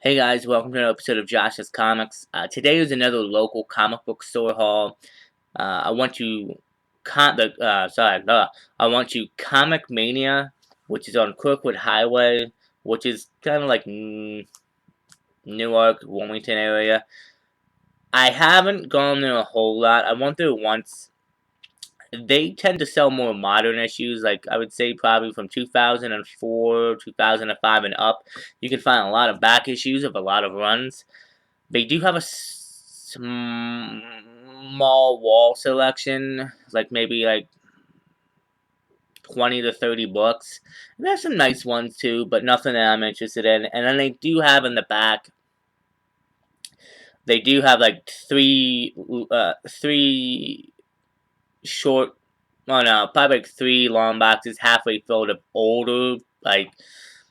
Hey guys, welcome to another episode of Josh's Comics. Today is another local comic book store haul. I want you, I want you Comic Mania, which is on Kirkwood Highway, which is kind of like Newark, Wilmington area. I haven't gone there a whole lot. I went there once. They tend to sell more modern issues, like I would say probably from 2004, 2005 and up. You can find a lot of back issues of a lot of runs. They do have a small wall selection, like maybe like 20 to 30 books. And there's some nice ones too, but nothing that I'm interested in. And then they do have in the back, they do have like three short, well no, probably like three long boxes halfway filled of older, like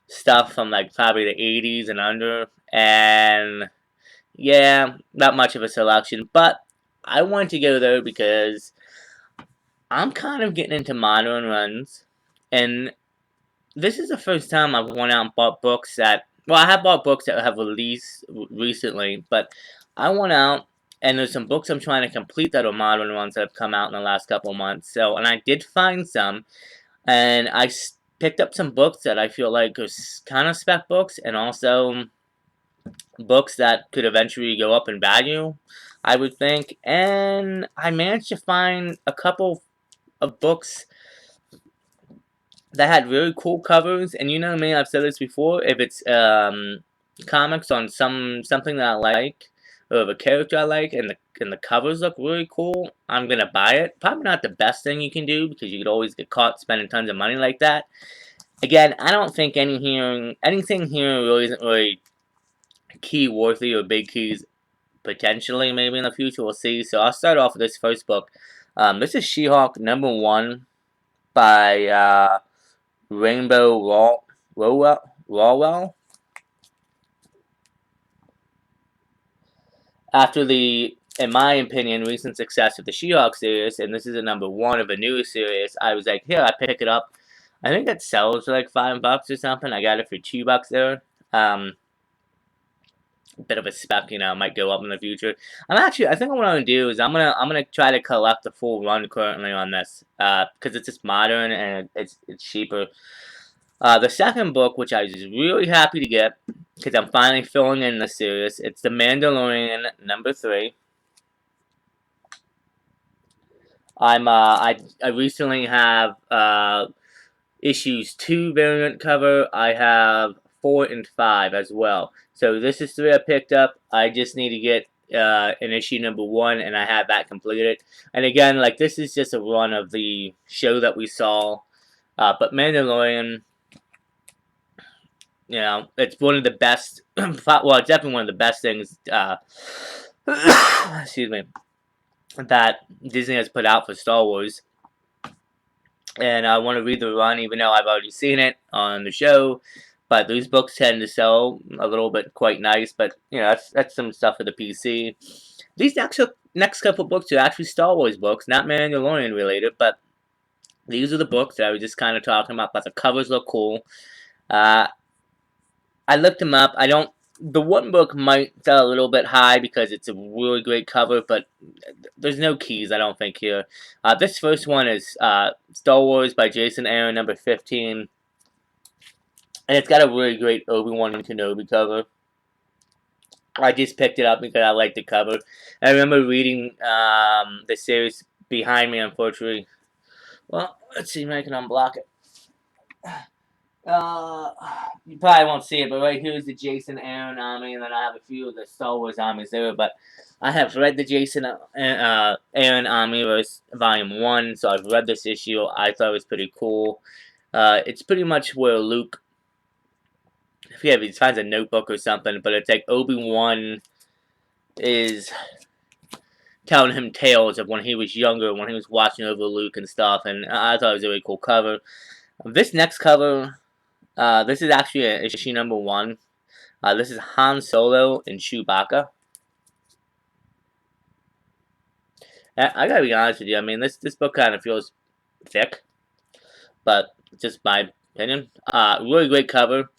stuff from like probably the 80s and under. And yeah, not much of a selection, but I wanted to go there because I'm kind of getting into modern runs, and this is the first time I've went out and bought books that, well, I have bought books that have released recently, but I went out and there's some books I'm trying to complete that are modern ones that have come out in the last couple months. So, and I did find some, and picked up some books that I feel like are kind of spec books, and also books that could eventually go up in value, I would think. And I managed to find a couple of books that had really cool covers. And you know me, I've said this before. If it's comics on something that I like, or of a character I like, and the covers look really cool, I'm gonna buy it. Probably not the best thing you can do because you could always get caught spending tons of money like that. Again, I don't think anything here really isn't really key worthy or big keys potentially maybe in the future. We'll see. So I'll start off with this first book. This is She-Hulk #1 by Rainbow Rowell. After the, in my opinion, recent success of the She-Hulk series, and this is a #1 of a new series, I was like, here, I pick it up. I think it sells for like $5 or something. I got it for $2 there. Bit of a spec, might go up in the future. I think what I'm gonna do is I'm gonna try to collect the full run currently on this, because it's just modern and it's cheaper. The second book, which I was really happy to get, because I'm finally filling in the series, it's The Mandalorian #3. I recently have issues 2 variant cover. I have 4 and 5 as well. So this is 3 I picked up. I just need to get an issue #1, and I have that completed. And again, like, this is just a run of the show that we saw. But Mandalorian, it's one of the best. Well, it's definitely one of the best things. Excuse me. That Disney has put out for Star Wars. And I want to read the run, even though I've already seen it on the show. But these books tend to sell a little bit quite nice. But that's some stuff for the PC. These next couple books are actually Star Wars books, not Mandalorian related. But these are the books that I was just kind of talking about. But the covers look cool. I looked them up. The one book might sell a little bit high because it's a really great cover, but there's no keys, I don't think, here. This first one is Star Wars by Jason Aaron, #15. And it's got a really great Obi-Wan and Kenobi cover. I just picked it up because I like the cover. I remember reading the series behind me, unfortunately. Well, let's see if I can unblock it. You probably won't see it, but right here is the Jason Aaron army, and then I have a few of the Star Wars armies there. But I have read the Jason Aaron army volume 1, so I've read this issue. I thought it was pretty cool. It's pretty much where Luke, I forget if he finds a notebook or something, but it's like Obi-Wan is telling him tales of when he was younger, when he was watching over Luke and stuff, and I thought it was a really cool cover. This next cover, this is actually issue #1. This is Han Solo and Chewbacca. I gotta be honest with you. I mean, this book kind of feels thick, but just my opinion. Really great cover.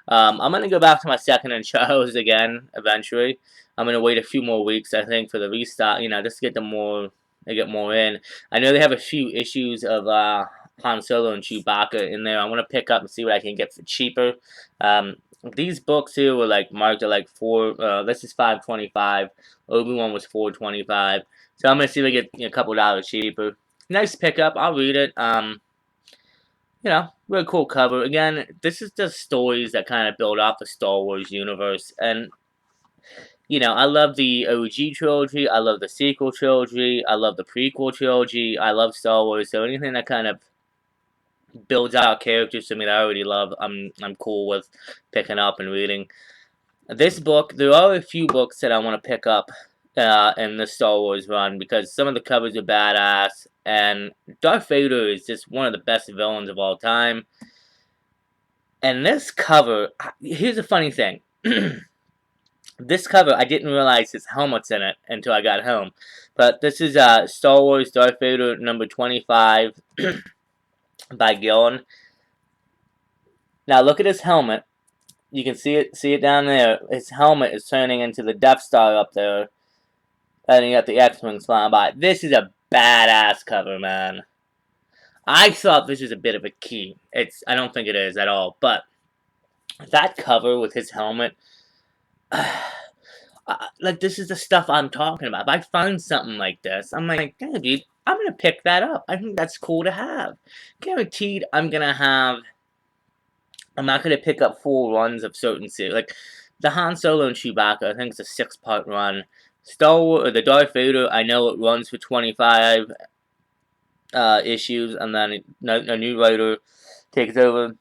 I'm gonna go back to my second and Charles again eventually. I'm gonna wait a few more weeks, I think, for the restock. Just to get them more, to get more in. I know they have a few issues of Han Solo and Chewbacca in there. I want to pick up and see what I can get for cheaper. Um, these books here were like marked at like four. This is $5.25. Obi-Wan was $4.25. So I'm gonna see if I get a couple dollars cheaper. Nice pickup. I'll read it. Really cool cover. Again, this is just stories that kind of build up the Star Wars universe. And, I love the OG trilogy. I love the sequel trilogy. I love the prequel trilogy. I love Star Wars. So anything that kind of builds out characters to me that I already love, I'm cool with picking up and reading. This book, there are a few books that I want to pick up in the Star Wars run because some of the covers are badass, and Darth Vader is just one of the best villains of all time. And this cover, here's a funny thing. This cover, I didn't realize his helmet's in it until I got home. But this is Star Wars Darth Vader number 25 by Gillen. Now look at his helmet. You can see it down there. His helmet is turning into the Death Star up there. And you got the X-Wings flying by. This is a badass cover, man. I thought this was a bit of a key. I don't think it is at all. But that cover with his helmet, like, this is the stuff I'm talking about. If I find something like this, I'm like, damn, dude, I'm going to pick that up. I think that's cool to have. Guaranteed I'm not going to pick up full runs of certain series. Like, the Han Solo and Chewbacca, I think it's a 6-part run. Star Wars, or the Darth Vader, I know it runs for 25 issues, and then a new writer takes over.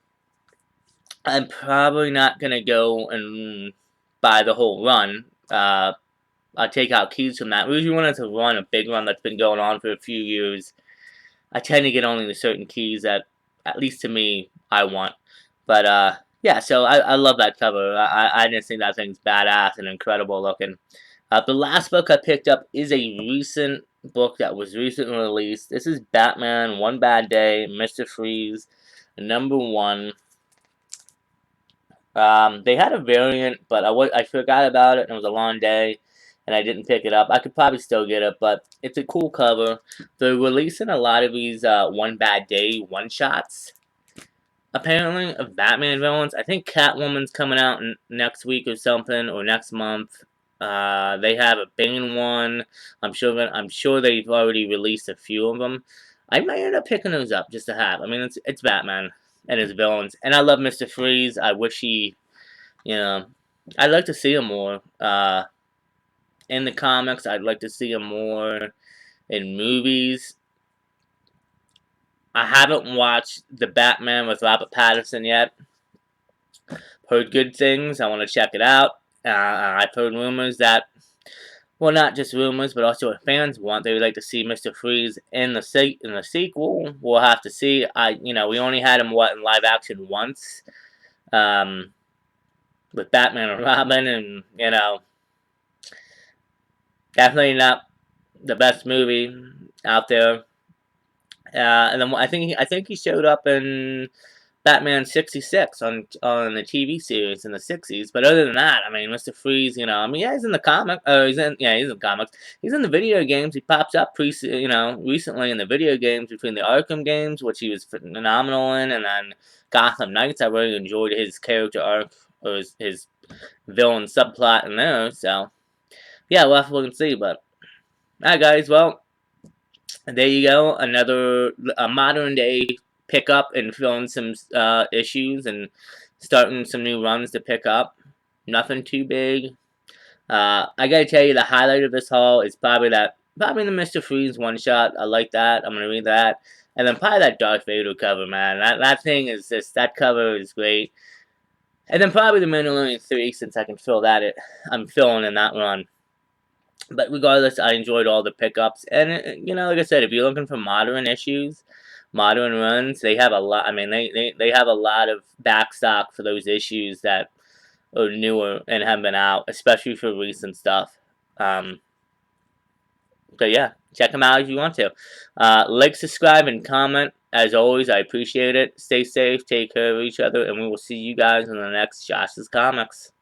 I'm probably not going to go and buy the whole run. I'll take out keys from that. Usually when it's a run, a big run that's been going on for a few years, I tend to get only the certain keys that, at least to me, I want. But, yeah, so I love that cover. I just think that thing's badass and incredible looking. The last book I picked up is a recent book that was recently released. This is Batman, One Bad Day, Mr. Freeze, number 1. They had a variant, but I forgot about it, and it was a long day, and I didn't pick it up. I could probably still get it, but it's a cool cover. They're releasing a lot of these One Bad Day one-shots, apparently, of Batman villains. I think Catwoman's coming out next week or something, or next month. They have a Bane one. I'm sure they've already released a few of them. I might end up picking those up just to have. I mean, it's Batman and his villains, and I love Mr. Freeze. I wish he, I'd like to see him more in the comics. I'd like to see him more in movies. I haven't watched the Batman with Robert Pattinson yet. Heard good things. I want to check it out. I've heard rumors that, well, not just rumors, but also what fans want. They would like to see Mr. Freeze in the sequel. We'll have to see. We only had him in live action once, with Batman and Robin, and definitely not the best movie out there. And then I think he showed up in Batman 66 on the TV series in the 60s. But other than that, I mean, Mr. Freeze, he's in the comic. He's in the comics. He's in the video games. He pops up recently in the video games between the Arkham games, which he was phenomenal in, and then Gotham Knights. I really enjoyed his character arc, or his villain subplot in there. So, yeah, we'll have to look and see. But, alright, guys, well, there you go. A modern day pick up and filling some issues and starting some new runs to pick up. Nothing too big. I gotta tell you, the highlight of this haul is probably the Mr. Freeze one shot. I like that. I'm gonna read that. And then probably that Darth Vader cover, man. That thing is just, that cover is great. And then probably the Mandalorian 3, since I can fill that. I'm filling in that run. But regardless, I enjoyed all the pickups. And, like I said, if you're looking for modern issues, modern runs, they have a lot. I mean, they have a lot of backstock for those issues that are newer and have been out, especially for recent stuff. So yeah, check them out if you want to. Like, subscribe, and comment. as always, I appreciate it. Stay safe, take care of each other, and we will see you guys in the next Josh's Comics.